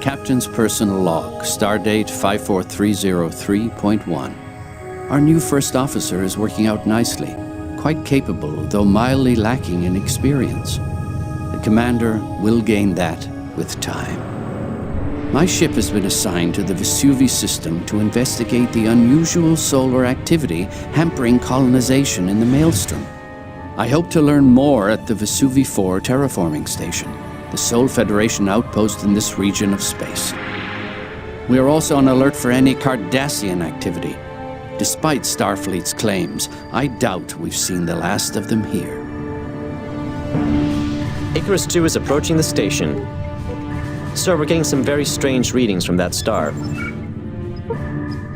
Captain's Personal Log, Stardate 54303.1. Our new first officer is working out nicely, quite capable, though mildly lacking in experience. The commander will gain that with time. My ship has been assigned to the Vesuvi system to investigate the unusual solar activity hampering colonization in the Maelstrom. I hope to learn more at the Vesuvi 4 terraforming station, the sole Federation outpost in this region of space. We are also on alert for any Cardassian activity. Despite Starfleet's claims, I doubt we've seen the last of them here. Icarus 2 is approaching the station. Sir, we're getting some very strange readings from that star.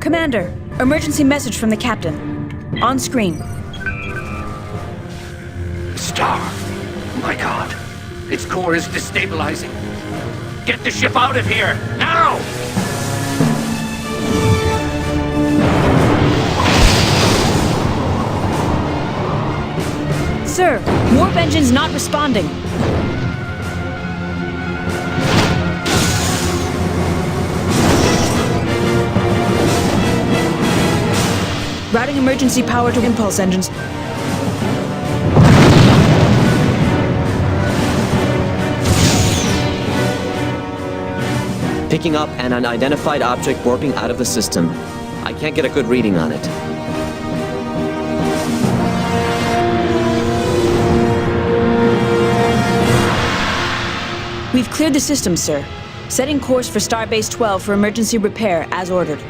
Commander, emergency message from the captain. On screen. Star! My God! Its core is destabilizing. Get the ship out of here, now! Sir, warp engine's not responding. Routing emergency power to impulse engines. Picking up an unidentified object warping out of the system. I can't get a good reading on it. We've cleared the system, sir. Setting course for Starbase 12 for emergency repair, as ordered.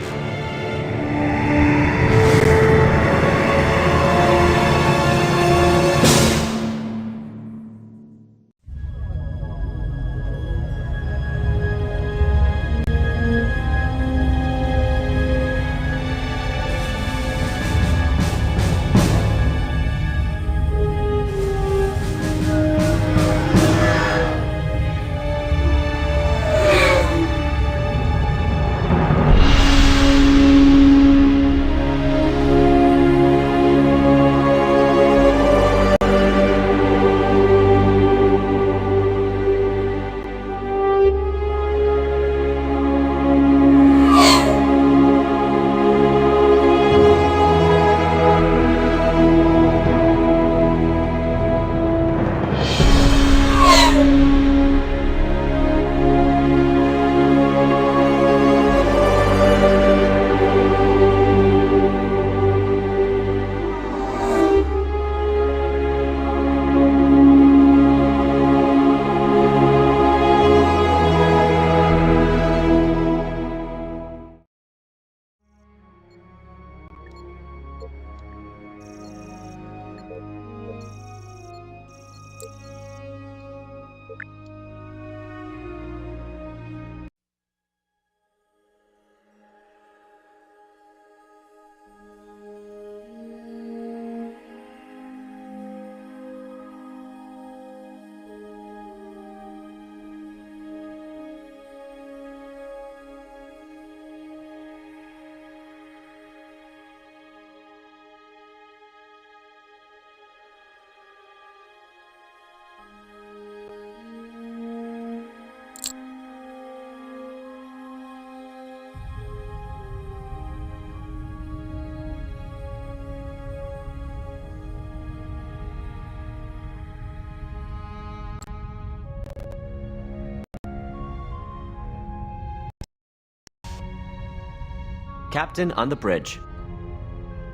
Captain on the bridge.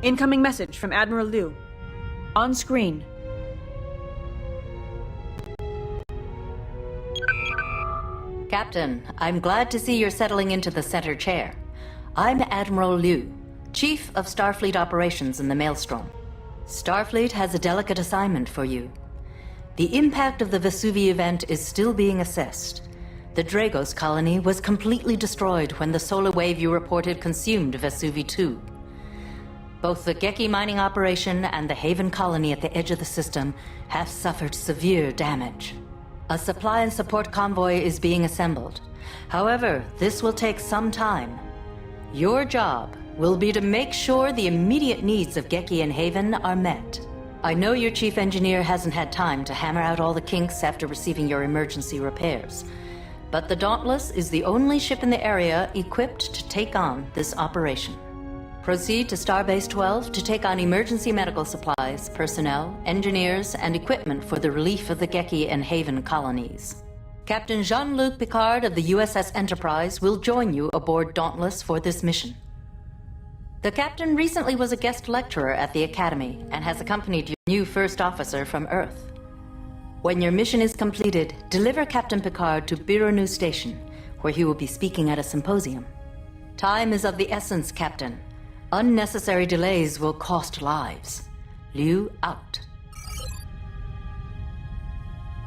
Incoming message from Admiral Liu. On screen. Captain, I'm glad to see you're settling into the center chair. I'm Admiral Liu, Chief of Starfleet Operations in the Maelstrom. Starfleet has a delicate assignment for you. The impact of the Vesuvi event is still being assessed. The Dragos colony was completely destroyed when the solar wave you reported consumed Vesuvi 2. Both the Geki mining operation and the Haven colony at the edge of the system have suffered severe damage. A supply and support convoy is being assembled. However, this will take some time. Your job will be to make sure the immediate needs of Geki and Haven are met. I know your chief engineer hasn't had time to hammer out all the kinks after receiving your emergency repairs. but the Dauntless is the only ship in the area equipped to take on this operation. Proceed to Starbase 12 to take on emergency medical supplies, personnel, engineers, and equipment for the relief of the Geki and Haven colonies. Captain Jean-Luc Picard of the USS Enterprise will join you aboard Dauntless for this mission. The captain recently was a guest lecturer at the Academy and has accompanied your new first officer from Earth. When your mission is completed, deliver Captain Picard to Birunu Station, where he will be speaking at a symposium. Time is of the essence, Captain. Unnecessary delays will cost lives. Liu out.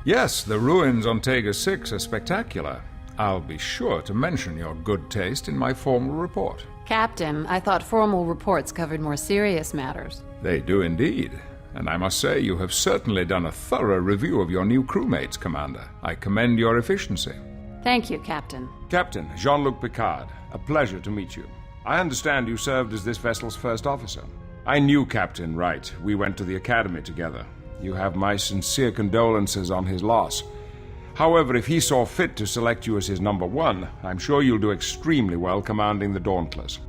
Yes, the ruins on Tega 6 are spectacular. I'll be sure to mention your good taste in my formal report. Captain, I thought formal reports covered more serious matters. They do indeed. And I must say you have certainly done a thorough review of your new crewmates, Commander. I commend your efficiency. Thank you, Captain. Captain Jean-Luc Picard, a pleasure to meet you. I understand you served as this vessel's first officer. I knew Captain Wright. We went to the Academy together. You have my sincere condolences on his loss. However, if he saw fit to select you as his number one, I'm sure you'll do extremely well commanding the Dauntless.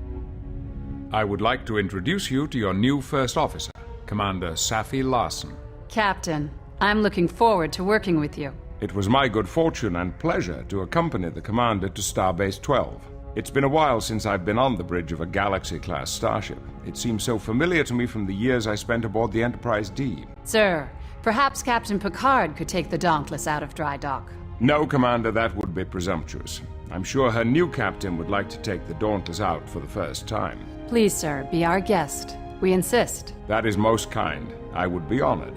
I would like to introduce you to your new first officer, Commander Safi Larson. Captain, I'm looking forward to working with you. It was my good fortune and pleasure to accompany the Commander to Starbase 12. It's been a while since I've been on the bridge of a Galaxy-class starship. It seems so familiar to me from the years I spent aboard the Enterprise D. Sir, perhaps Captain Picard could take the Dauntless out of dry dock. No, Commander, that would be presumptuous. I'm sure her new captain would like to take the Dauntless out for the first time. Please, sir, be our guest. We insist. That is most kind. I would be honored.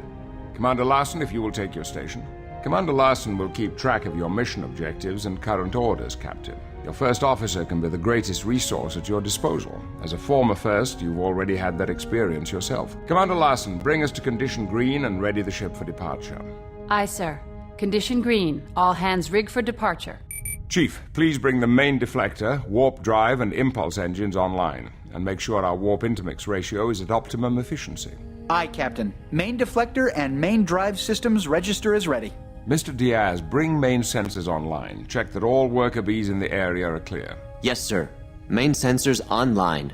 Commander Larson, if you will take your station. Commander Larson will keep track of your mission objectives and current orders, Captain. Your first officer can be the greatest resource at your disposal. As a former first, you've already had that experience yourself. Commander Larson, bring us to Condition Green and ready the ship for departure. Aye, sir. Condition green. All hands rig for departure. Chief, please bring the main deflector, warp drive, and impulse engines online, and make sure our warp intermix ratio is at optimum efficiency. Aye, Captain. Main deflector and main drive systems register as ready. Mr. Diaz, bring main sensors online. Check that all worker bees in the area are clear. Yes, sir. Main sensors online.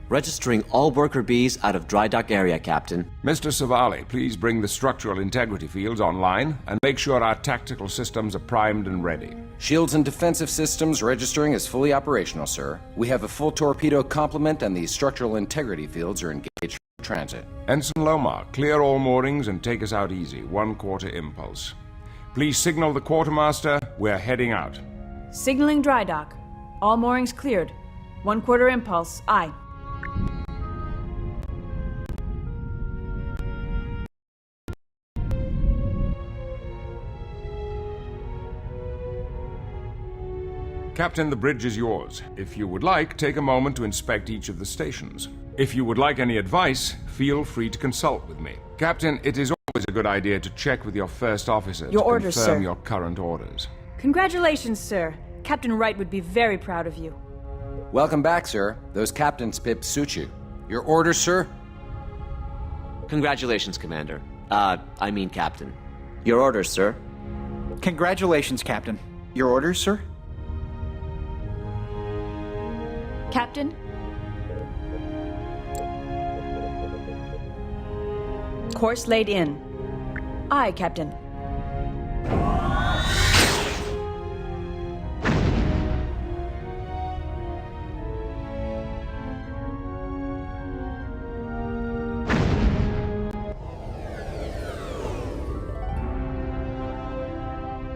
Registering all worker bees out of dry dock area, Captain. Mr. Savali, please bring the structural integrity fields online and make sure our tactical systems are primed and ready. Shields and defensive systems registering as fully operational, sir. We have a full torpedo complement and the structural integrity fields are engaged for transit. Ensign Lomar, clear all moorings and take us out easy. 1/4 impulse. Please signal the quartermaster. We're heading out. Signaling dry dock. All moorings cleared. 1/4 impulse. Aye. Captain, the bridge is yours. If you would like, take a moment to inspect each of the stations. If you would like any advice, feel free to consult with me. Captain, it is always a good idea to check with your first officer Your to orders, confirm sir. your current orders. Congratulations, sir. Captain Wright would be very proud of you. Welcome back, sir. Those captain's pips suit you. Your orders, sir? Congratulations, Commander. I mean Captain. Your orders, sir. Congratulations, Captain. Your orders, sir? Captain? Course laid in. Aye, Captain.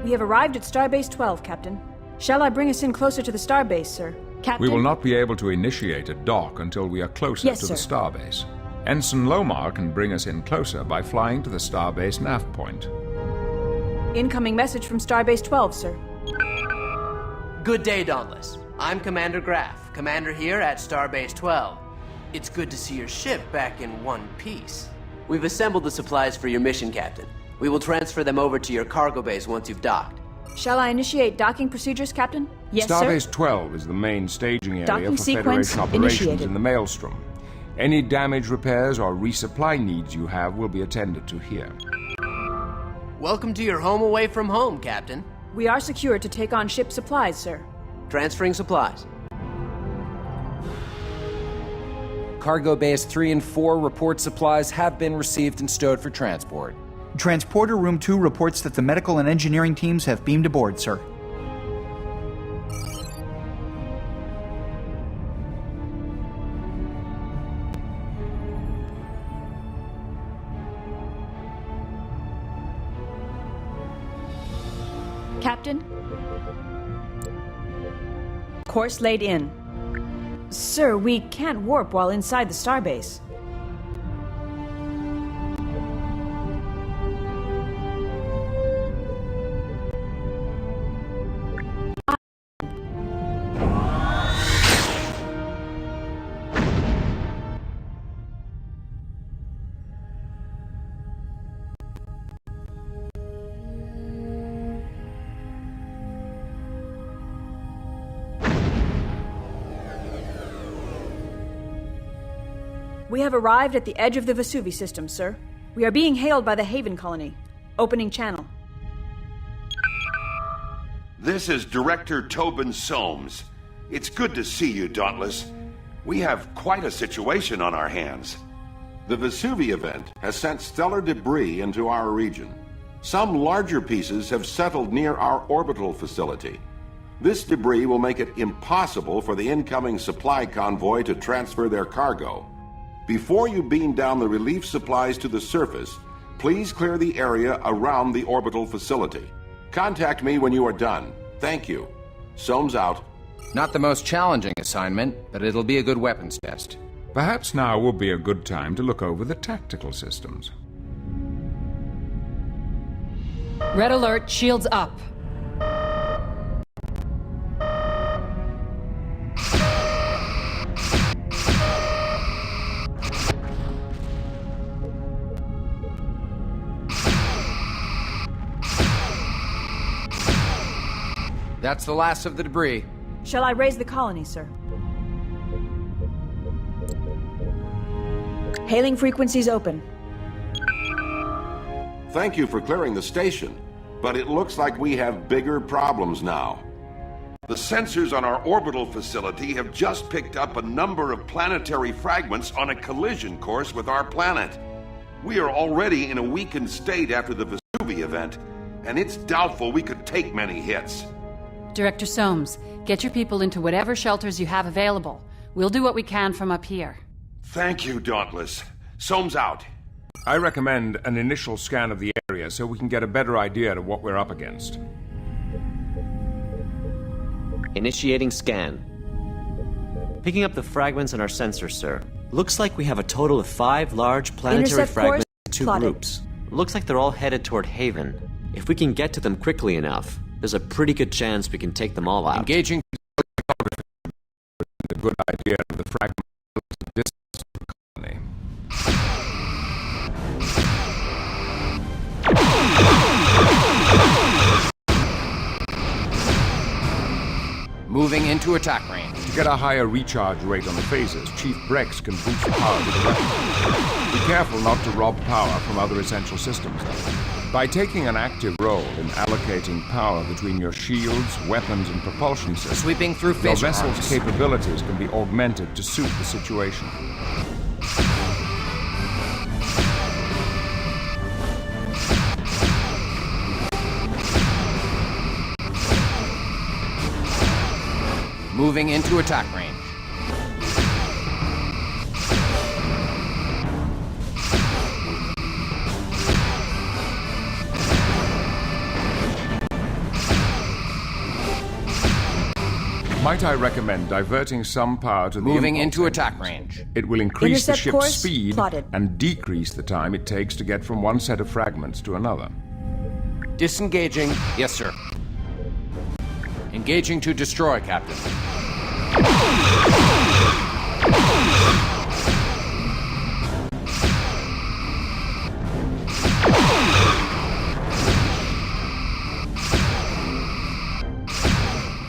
We have arrived at Starbase 12, Captain. Shall I bring us in closer to the starbase, sir? Captain? We will not be able to initiate a dock until we are closer Yes, to the sir. starbase. Ensign Lomar can bring us in closer by flying to the starbase nav point. Incoming message from Starbase 12, sir. Good day, Dauntless. I'm Commander Graff, commander here at Starbase 12. It's good to see your ship back in one piece. We've assembled the supplies for your mission, Captain. We will transfer them over to your cargo base once you've docked. Shall I initiate docking procedures, Captain? Yes, Starbase sir. 12 is the main staging area Docking for sequence Federation operations initiated. in the Maelstrom. Any damage repairs or resupply needs you have will be attended to here. Welcome to your home away from home, Captain. We are secured to take on ship supplies, sir. Transferring supplies. Cargo Bays 3 and 4 report supplies have been received and stowed for transport. Transporter Room 2 reports that the medical and engineering teams have beamed aboard, sir. Captain? Course laid in. Sir, we can't warp while inside the starbase. We have arrived at the edge of the Vesuvi system, sir. We are being hailed by the Haven colony. Opening channel. This is Director Tobin Soames. It's good to see you, Dauntless. We have quite a situation on our hands. The Vesuvi event has sent stellar debris into our region. Some larger pieces have settled near our orbital facility. This debris will make it impossible for the incoming supply convoy to transfer their cargo. Before you beam down the relief supplies to the surface, please clear the area around the orbital facility. Contact me when you are done. Thank you. Soames out. Not the most challenging assignment, but it'll be a good weapons test. Perhaps now will be a good time to look over the tactical systems. Red alert, shields up. That's the last of the debris. Shall I raise the colony, sir? Hailing frequencies open. Thank you for clearing the station, but it looks like we have bigger problems now. The sensors on our orbital facility have just picked up a number of planetary fragments on a collision course with our planet. We are already in a weakened state after the Vesuvi event, and it's doubtful we could take many hits. Director Soames, get your people into whatever shelters you have available. We'll do what we can from up here. Thank you, Dauntless. Soames out. I recommend an initial scan of the area so we can get a better idea of what we're up against. Initiating scan. Picking up the fragments in our sensors, sir. Looks like we have a total of 5 large planetary Intercept fragments in course 2 plotted. groups. Looks like they're all headed toward Haven. If we can get to them quickly enough, there's a pretty good chance we can take them all out. Engaging. A good idea of the fragment distance of the colony. Moving into attack range. To get a higher recharge rate on the phasers, Chief Brex can boost the power to the weapon. Be careful not to rob power from other essential systems, though. By taking an active role in allocating power between your shields, weapons, and propulsion systems, Sweeping through your phaser vessel's arms. capabilities can be augmented to suit the situation. Moving into attack range. Might I recommend diverting some power to the Moving impulse into attack engines? range. It will increase the Intercept ship's course speed plotted. and decrease the time it takes to get from one set of fragments to another. Disengaging. Yes, sir. Engaging to destroy, Captain.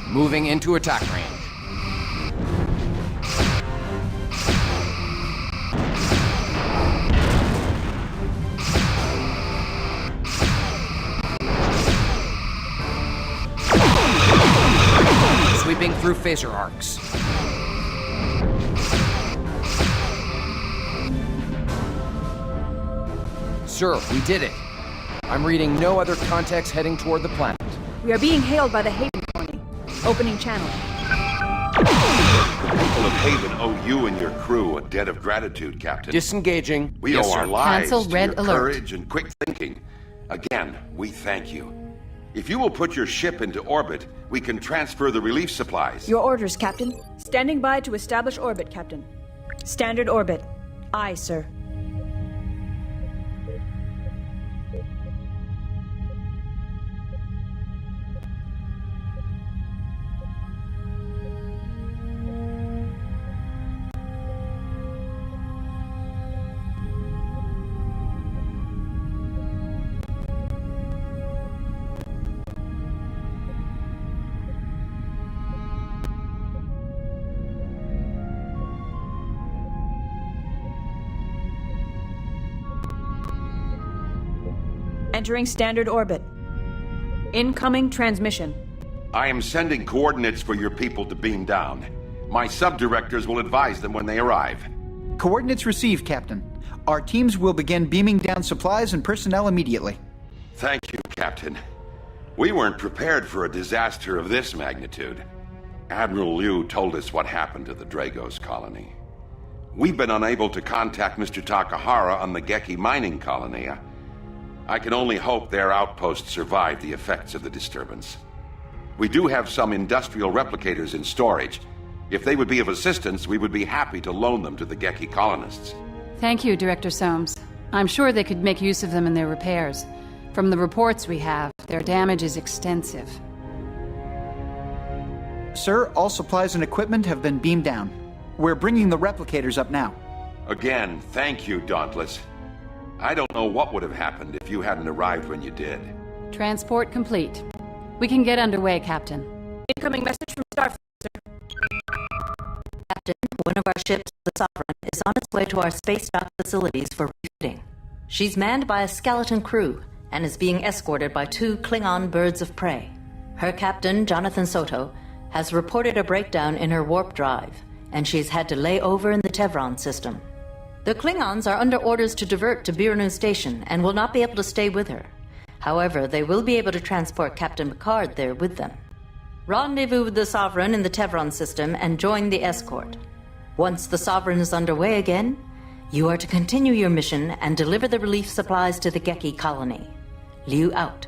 Moving into attack range. Zipping through phaser arcs. Sir, we did it. I'm reading no other contacts heading toward the planet. We are being hailed by the Haven colony. Opening channel. The people of Haven owe you and your crew a debt of gratitude, Captain. Disengaging. We Yes, owe sir. our lives Cancel to red your alert. courage and quick thinking. Again, we thank you. If you will put your ship into orbit, we can transfer the relief supplies. Your orders, Captain. Standing by to establish orbit, Captain. Standard orbit. Aye, sir. Entering standard orbit. Incoming transmission. I am sending coordinates for your people to beam down. My sub-directors will advise them when they arrive. Coordinates received, Captain. Our teams will begin beaming down supplies and personnel immediately. Thank you, Captain. We weren't prepared for a disaster of this magnitude. Admiral Liu told us what happened to the Dragos colony. We've been unable to contact Mr. Takahara on the Geki mining colony. I can only hope their outpost survived the effects of the disturbance. We do have some industrial replicators in storage. If they would be of assistance, we would be happy to loan them to the Geki colonists. Thank you, Director Soames. I'm sure they could make use of them in their repairs. From the reports we have, their damage is extensive. Sir, all supplies and equipment have been beamed down. We're bringing the replicators up now. Again, thank you, Dauntless. I don't know what would have happened if you hadn't arrived when you did. Transport complete. We can get underway, Captain. Incoming message from Starfleet, sir. Captain, one of our ships, the Sovereign, is on its way to our space dock facilities for refitting. She's manned by a skeleton crew and is being escorted by 2 Klingon birds of prey. Her captain, Jonathan Soto, has reported a breakdown in her warp drive, and she's had to lay over in the Tevron system. The Klingons are under orders to divert to Birnu Station and will not be able to stay with her. However, they will be able to transport Captain Picard there with them. Rendezvous with the Sovereign in the Tevron system and join the escort. Once the Sovereign is underway again, you are to continue your mission and deliver the relief supplies to the Geki colony. Liu out.